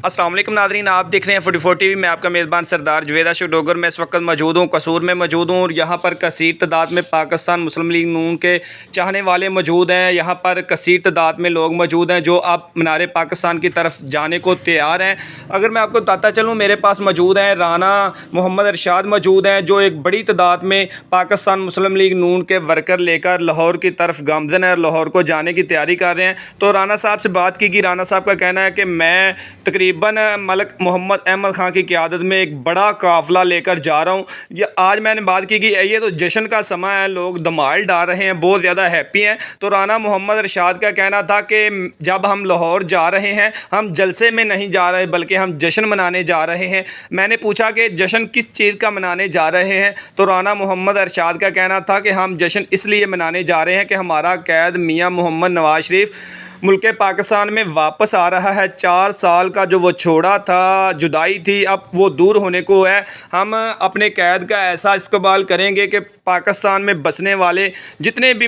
अस्सलाम वालेकुम नाज़रीन, आप देख रहे हैं 44 टीवी। मैं आपका मेज़बान सरदार जवेद आशिक डोगर। मैं इस वक्त मौजूद हूँ, कसूर में मौजूद हूँ और यहाँ पर कसीर तादाद में पाकिस्तान मुस्लिम लीग नून के चाहने वाले मौजूद हैं। यहाँ पर कसीर तादाद में लोग मौजूद हैं जो अब मीनार पाकिस्तान की तरफ जाने को तैयार हैं। अगर मैं आपको बताता चलूँ, मेरे पास मौजूद हैं राना मोहम्मद अरशाद मौजूद हैं, जो एक बड़ी तादाद में पाकिस्तान मुस्लिम लीग नून के वर्कर लेकर लाहौर की तरफ गामज़न है और लाहौर को जाने की तैयारी कर रहे हैं। तो राना साहब से बात की, राना साहब का कहना है कि मैं तकरीबन मलिक मोहम्मद अहमद ख़ान की क़यादत में एक बड़ा काफ़िला लेकर जा रहा हूँ। ये आज मैंने बात की कि ये तो जश्न का समय है, लोग धमाल डाल रहे हैं, बहुत ज़्यादा हैप्पी हैं। तो राना मोहम्मद अरशाद का कहना था कि जब हम लाहौर जा रहे हैं, हम जलसे में नहीं जा रहे बल्कि हम जश्न मनाने जा रहे हैं। मैंने पूछा कि जश्न किस चीज़ का मनाने जा रहे हैं, तो राना मोहम्मद अरशाद का कहना था कि हम जश्न इसलिए मनाने जा रहे हैं कि हमारा कैद मियाँ मोहम्मद नवाज शरीफ मुल्क पाकिस्तान में वापस आ रहा है। 4 साल का जो वो छोड़ा था, जुदाई थी, अब वो दूर होने को है। हम अपने कैद का ऐसा इस्तेमाल करेंगे कि पाकिस्तान में बसने वाले जितने भी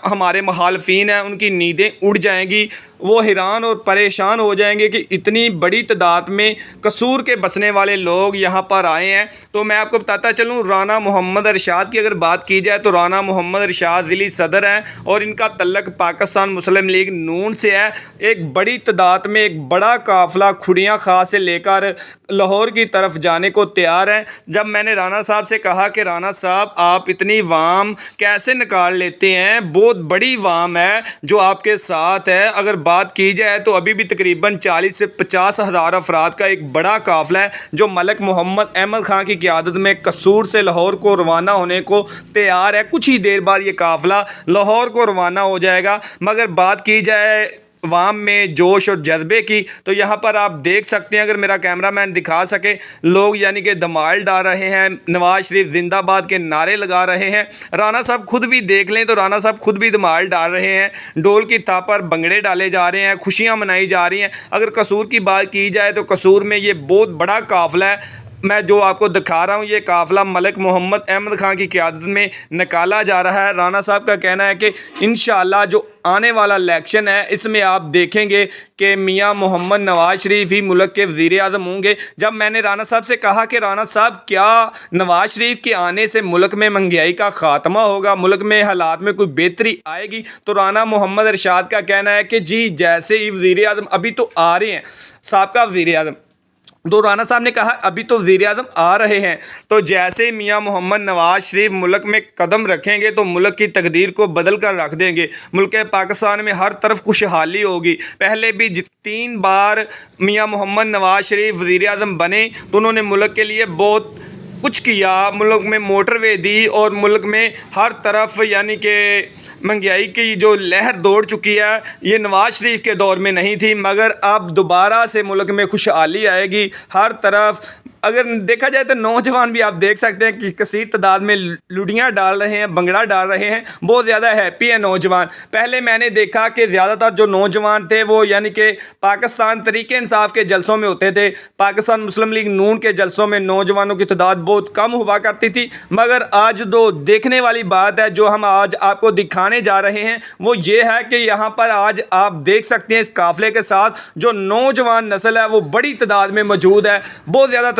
हमारे मुखालफीन हैं उनकी नींदें उड़ जाएंगी। वो हैरान और परेशान हो जाएंगे कि इतनी बड़ी तादाद में कसूर के बसने वाले लोग यहाँ पर आए हैं। तो मैं आपको बताता चलूँ, राना मोहम्मद अरशाद की अगर बात की जाए तो राना मोहम्मद अरशाद ज़िली सदर हैं और इनका तल्लक पाकिस्तान मुस्लिम लीग नून से है। एक बड़ी तादाद में एक बड़ा काफ़िला खुड़ियाँ खां से लेकर लाहौर की तरफ जाने को तैयार है। जब मैंने राना साहब से कहा कि राना साहब आप इतनी वाम कैसे निकाल लेते हैं, बहुत बड़ी वाम है जो आपके साथ है। अगर बात की जाए तो अभी भी तकरीबन 40 से 50 हज़ार अफराद का एक बड़ा काफ़िला है जो मलिक मोहम्मद अहमद ख़ान की क़यादत में कसूर से लाहौर को रवाना होने को तैयार है। कुछ ही देर बाद ये काफ़िला लाहौर को रवाना हो जाएगा। मगर बात की जाए वाम में जोश और जज्बे की, तो यहाँ पर आप देख सकते हैं, अगर मेरा कैमरामैन दिखा सके, लोग यानी कि धमाल डाल रहे हैं, नवाज शरीफ जिंदाबाद के नारे लगा रहे हैं। राना साहब खुद भी देख लें तो राना साहब खुद भी धमाल डाल रहे हैं, डोल की थाप पर भंगड़े डाले जा रहे हैं, खुशियाँ मनाई जा रही हैं। अगर कसूर की बात की जाए तो कसूर में ये बहुत बड़ा काफ़िला है। मैं जो आपको दिखा रहा हूँ, ये काफ़िला मलिक मोहम्मद अहमद ख़ान की क़यादत में निकाला जा रहा है। राना साहब का कहना है कि इंशाअल्लाह जो आने वाला इलेक्शन है इसमें आप देखेंगे कि मियाँ मोहम्मद नवाज शरीफ ही मुल्क के वज़ीर आज़म होंगे। जब मैंने राना साहब से कहा कि राना साहब क्या नवाज शरीफ के आने से मुल्क में महंगाई का ख़ात्मा होगा, मुल्क में हालात में कोई बेहतरी आएगी, तो राना मोहम्मद अरशाद का कहना है कि जी जैसे ही वज़ीर आज़म अभी तो आ रहे हैं, साबका वज़ीर आज़म, तो राना साहब ने कहा अभी तो वज़ीर आज़म आ रहे हैं, तो जैसे मियाँ मोहम्मद नवाज शरीफ मुल्क में कदम रखेंगे तो मुल्क की तकदीर को बदल कर रख देंगे। मुल्क पाकिस्तान में हर तरफ खुशहाली होगी। पहले भी 3 बार मियाँ मोहम्मद नवाज शरीफ वज़ीर आज़म बने तो उन्होंने मुल्क के लिए बहुत कुछ किया, मुल्क में मोटरवे दी और मुल्क में हर तरफ यानी कि महंगाई की जो लहर दौड़ चुकी है, ये नवाज शरीफ के दौर में नहीं थी, मगर अब दोबारा से मुल्क में खुशहाली आएगी। हर तरफ अगर देखा जाए तो नौजवान भी आप देख सकते हैं कि कसीर तादाद में लुडियाँ डाल रहे हैं, भंगड़ा डाल रहे हैं, बहुत ज़्यादा हैप्पी है नौजवान। पहले मैंने देखा कि ज़्यादातर जो नौजवान थे वो यानी कि पाकिस्तान तरीके इंसाफ के जलसों में होते थे, पाकिस्तान मुस्लिम लीग नून के जलसों में नौजवानों की तादाद बहुत कम हुआ करती थी। मगर आज जो देखने वाली बात है, जो हम आज आपको दिखाने जा रहे हैं, वो ये है कि यहाँ पर आज आप देख सकते हैं इस काफ़िले के साथ जो नौजवान नस्ल है वो बड़ी तादाद में मौजूद है, बहुत ज़्यादा